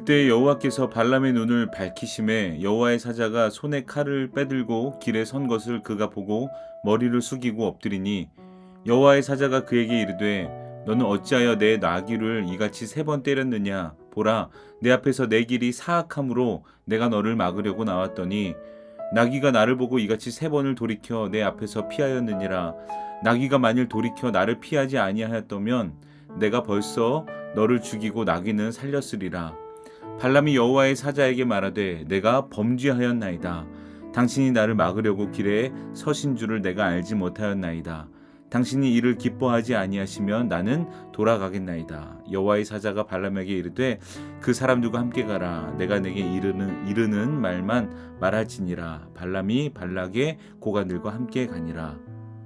그때 여호와께서 발람의 눈을 밝히심에 여호와의 사자가 손에 칼을 빼들고 길에 선 것을 그가 보고 머리를 숙이고 엎드리니 여호와의 사자가 그에게 이르되 너는 어찌하여 내 나귀를 이같이 3번 때렸느냐. 보라, 내 앞에서 내 길이 사악함으로 내가 너를 막으려고 나왔더니 나귀가 나를 보고 이같이 3번을 돌이켜 내 앞에서 피하였느니라. 나귀가 만일 돌이켜 나를 피하지 아니하였다면 내가 벌써 너를 죽이고 나귀는 살렸으리라. 발람이 여호와의 사자에게 말하되 내가 범죄하였나이다. 당신이 나를 막으려고 길에 서신 줄을 내가 알지 못하였나이다. 당신이 이를 기뻐하지 아니하시면 나는 돌아가겠나이다. 여호와의 사자가 발람에게 이르되 그 사람들과 함께 가라. 내가 내게 이르는 말만 말할지니라. 발람이 발락의 고관들과 함께 가니라.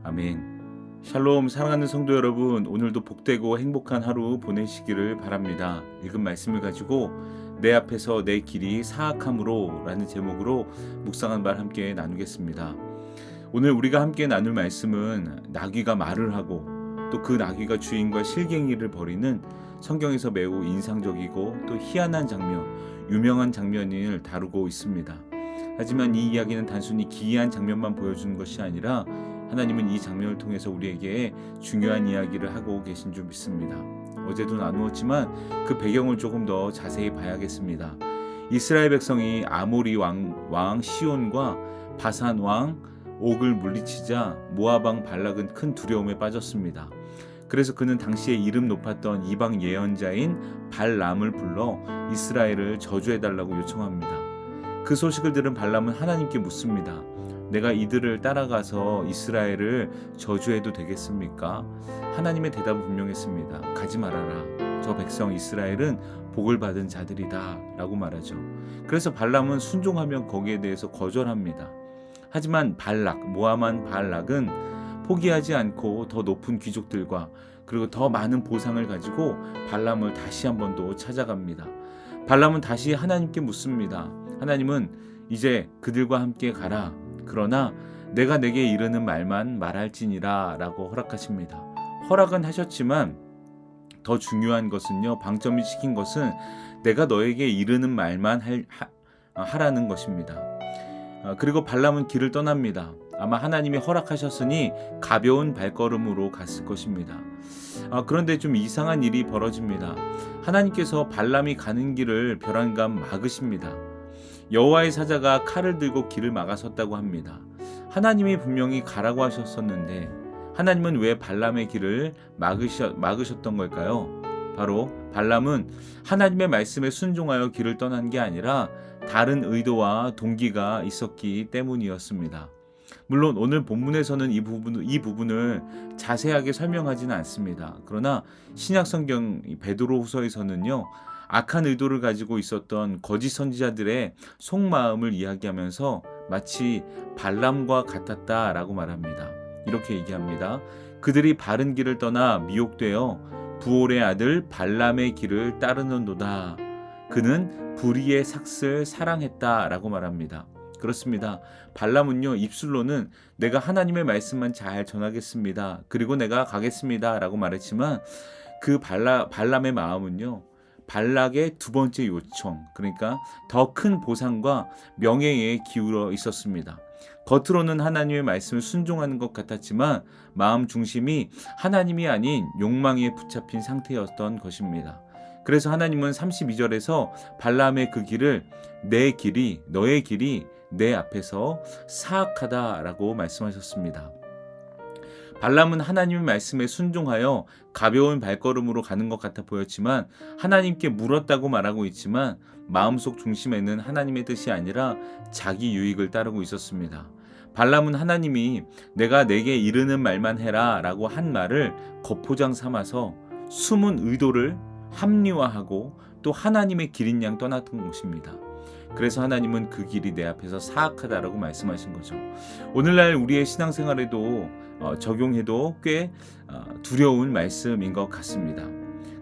아멘. 샬롬. 사랑하는 성도 여러분, 오늘도 복되고 행복한 하루 보내시기를 바랍니다. 읽은 말씀을 가지고 내 앞에서 내 길이 사악함으로 라는 제목으로 묵상한 말 함께 나누겠습니다. 오늘 우리가 함께 나눌 말씀은 나귀가 말을 하고 또 그 나귀가 주인과 실갱이를 벌이는 성경에서 매우 인상적이고 또 희한한 장면, 유명한 장면을 다루고 있습니다. 하지만 이 이야기는 단순히 기이한 장면만 보여주는 것이 아니라 하나님은 이 장면을 통해서 우리에게 중요한 이야기를 하고 계신 줄 믿습니다. 어제도 나누었지만 그 배경을 조금 더 자세히 봐야겠습니다. 이스라엘 백성이 아모리 왕 시온과 바산 왕 옥을 물리치자 모압 왕 발락은 큰 두려움에 빠졌습니다. 그래서 그는 당시에 이름 높았던 이방 예언자인 발람을 불러 이스라엘을 저주해달라고 요청합니다. 그 소식을 들은 발람은 하나님께 묻습니다. 내가 이들을 따라가서 이스라엘을 저주해도 되겠습니까? 하나님의 대답은 분명했습니다. 가지 말아라. 저 백성 이스라엘은 복을 받은 자들이다 라고 말하죠. 그래서 발람은 순종하며 거기에 대해서 거절합니다. 하지만 모압 왕 발락은 포기하지 않고 더 높은 귀족들과 그리고 더 많은 보상을 가지고 발람을 다시 한 번 더 찾아갑니다. 발람은 다시 하나님께 묻습니다. 하나님은 이제 그들과 함께 가라. 그러나 내가 내게 이르는 말만 말할지니라 라고 허락하십니다. 허락은 하셨지만 더 중요한 것은요, 방점이 찍힌 것은 내가 너에게 이르는 말만 하라는 것입니다. 그리고 발람은 길을 떠납니다. 아마 하나님이 허락하셨으니 가벼운 발걸음으로 갔을 것입니다. 그런데 좀 이상한 일이 벌어집니다. 하나님께서 발람이 가는 길을 벼랑간 막으십니다. 여호와의 사자가 칼을 들고 길을 막아섰다고 합니다. 하나님이 분명히 가라고 하셨었는데 하나님은 왜 발람의 길을 막으셨던 걸까요? 바로 발람은 하나님의 말씀에 순종하여 길을 떠난 게 아니라 다른 의도와 동기가 있었기 때문이었습니다. 물론 오늘 본문에서는 이 부분을 자세하게 설명하지는 않습니다. 그러나 신약성경 베드로후서에서는요, 악한 의도를 가지고 있었던 거짓 선지자들의 속마음을 이야기하면서 마치 발람과 같았다라고 말합니다. 이렇게 얘기합니다. 그들이 바른 길을 떠나 미혹되어 부올의 아들 발람의 길을 따르는도다. 그는 불의의 삭슬 사랑했다라고 말합니다. 그렇습니다. 발람은요, 입술로는 내가 하나님의 말씀만 잘 전하겠습니다. 그리고 내가 가겠습니다 라고 말했지만 그 발람의 마음은요, 발락의 두 번째 요청, 그러니까 더 큰 보상과 명예에 기울어 있었습니다. 겉으로는 하나님의 말씀을 순종하는 것 같았지만 마음 중심이 하나님이 아닌 욕망에 붙잡힌 상태였던 것입니다. 그래서 하나님은 32절에서 발람의 그 길을 너의 길이 내 앞에서 사악하다라고 말씀하셨습니다. 발람은 하나님의 말씀에 순종하여 가벼운 발걸음으로 가는 것 같아 보였지만 하나님께 물었다고 말하고 있지만 마음속 중심에는 하나님의 뜻이 아니라 자기 유익을 따르고 있었습니다. 발람은 하나님이 내가 내게 이르는 말만 해라 라고 한 말을 겉포장 삼아서 숨은 의도를 합리화하고 또 하나님의 길인 양 떠났던 것입니다. 그래서 하나님은 그 길이 내 앞에서 사악하다라고 말씀하신 거죠. 오늘날 우리의 신앙생활에도 적용해도 꽤 두려운 말씀인 것 같습니다.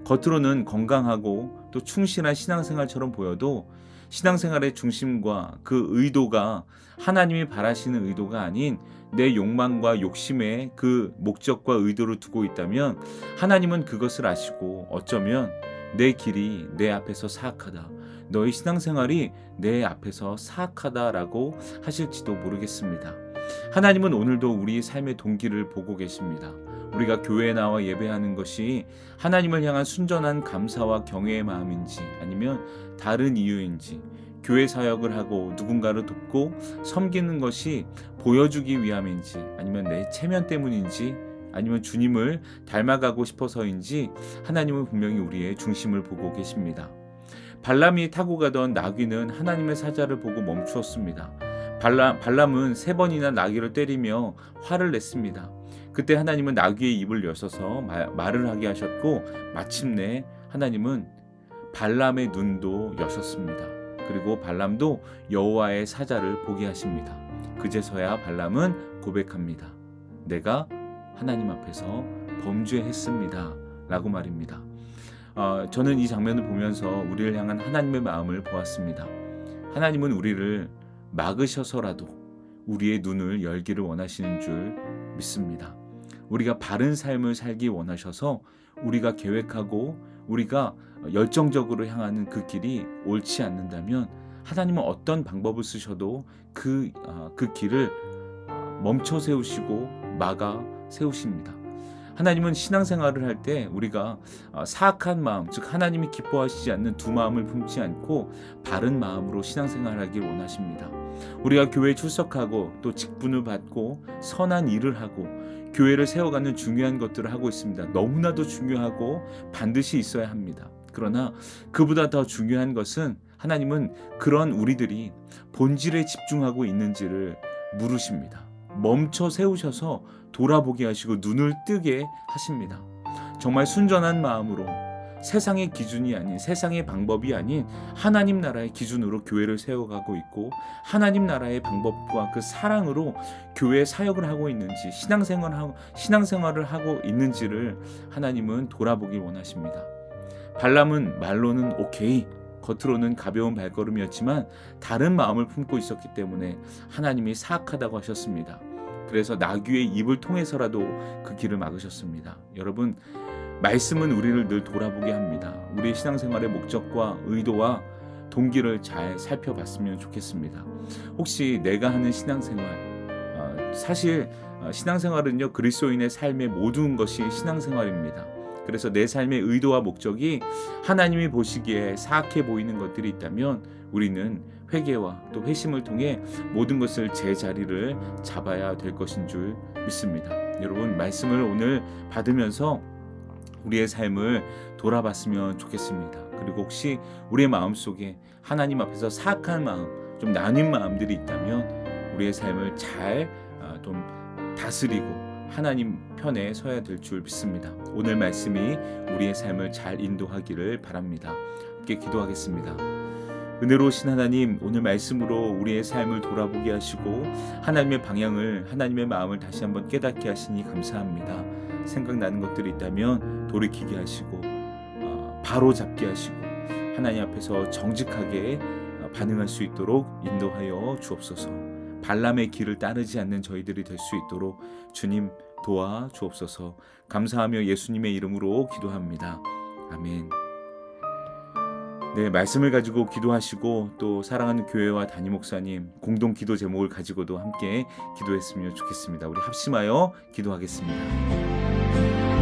겉으로는 건강하고 또 충실한 신앙생활처럼 보여도 신앙생활의 중심과 그 의도가 하나님이 바라시는 의도가 아닌 내 욕망과 욕심의 그 목적과 의도를 두고 있다면 하나님은 그것을 아시고 어쩌면 내 길이 내 앞에서 사악하다, 너의 신앙생활이 내 앞에서 사악하다라고 하실지도 모르겠습니다. 하나님은 오늘도 우리 삶의 동기를 보고 계십니다. 우리가 교회에 나와 예배하는 것이 하나님을 향한 순전한 감사와 경외의 마음인지 아니면 다른 이유인지, 교회 사역을 하고 누군가를 돕고 섬기는 것이 보여주기 위함인지 아니면 내 체면 때문인지 아니면 주님을 닮아가고 싶어서인지 하나님은 분명히 우리의 중심을 보고 계십니다. 발람이 타고 가던 나귀는 하나님의 사자를 보고 멈추었습니다. 발람은 3번이나 나귀를 때리며 화를 냈습니다. 그때 하나님은 나귀의 입을 여셔서 말을 하게 하셨고 마침내 하나님은 발람의 눈도 여셨습니다. 그리고 발람도 여호와의 사자를 보게 하십니다. 그제서야 발람은 고백합니다. 내가 하나님 앞에서 범죄했습니다 라고 말입니다. 저는 이 장면을 보면서 우리를 향한 하나님의 마음을 보았습니다. 하나님은 우리를 막으셔서라도 우리의 눈을 열기를 원하시는 줄 믿습니다. 우리가 바른 삶을 살기 원하셔서 우리가 계획하고 우리가 열정적으로 향하는 그 길이 옳지 않는다면 하나님은 어떤 방법을 쓰셔도 그 길을 멈춰 세우시고 막아 세우십니다. 하나님은 신앙생활을 할 때 우리가 사악한 마음, 즉 하나님이 기뻐하시지 않는 두 마음을 품지 않고 바른 마음으로 신앙생활하길 원하십니다. 우리가 교회에 출석하고 또 직분을 받고 선한 일을 하고 교회를 세워가는 중요한 것들을 하고 있습니다. 너무나도 중요하고 반드시 있어야 합니다. 그러나 그보다 더 중요한 것은 하나님은 그런 우리들이 본질에 집중하고 있는지를 물으십니다. 멈춰 세우셔서 돌아보게 하시고 눈을 뜨게 하십니다. 정말 순전한 마음으로 세상의 기준이 아닌, 세상의 방법이 아닌 하나님 나라의 기준으로 교회를 세워가고 있고 하나님 나라의 방법과 그 사랑으로 교회 사역을 하고 있는지 신앙생활을 하고 있는지를 하나님은 돌아보길 원하십니다. 발람은 말로는 오케이, 겉으로는 가벼운 발걸음이었지만 다른 마음을 품고 있었기 때문에 하나님이 사악하다고 하셨습니다. 그래서 나귀의 입을 통해서라도 그 길을 막으셨습니다. 여러분, 말씀은 우리를 늘 돌아보게 합니다. 우리의 신앙생활의 목적과 의도와 동기를 잘 살펴봤으면 좋겠습니다. 혹시 내가 하는 신앙생활, 사실 신앙생활은요, 그리스도인의 삶의 모든 것이 신앙생활입니다. 그래서 내 삶의 의도와 목적이 하나님이 보시기에 사악해 보이는 것들이 있다면 우리는 회개와 또 회심을 통해 모든 것을 제 자리를 잡아야 될 것인 줄 믿습니다. 여러분, 말씀을 오늘 받으면서 우리의 삶을 돌아봤으면 좋겠습니다. 그리고 혹시 우리의 마음속에 하나님 앞에서 사악한 마음, 좀 나뉜 마음들이 있다면 우리의 삶을 잘 좀 다스리고 하나님 편에 서야 될 줄 믿습니다. 오늘 말씀이 우리의 삶을 잘 인도하기를 바랍니다. 함께 기도하겠습니다. 은혜로우신 하나님, 오늘 말씀으로 우리의 삶을 돌아보게 하시고 하나님의 방향을, 하나님의 마음을 다시 한번 깨닫게 하시니 감사합니다. 생각나는 것들이 있다면 돌이키게 하시고 바로 잡게 하시고 하나님 앞에서 정직하게 반응할 수 있도록 인도하여 주옵소서. 발람의 길을 따르지 않는 저희들이 될 수 있도록 주님 도와 주옵소서. 감사하며 예수님의 이름으로 기도합니다. 아멘. 네, 말씀을 가지고 기도하시고 또 사랑하는 교회와 담임 목사님 공동 기도 제목을 가지고도 함께 기도했으면 좋겠습니다. 우리 합심하여 기도하겠습니다.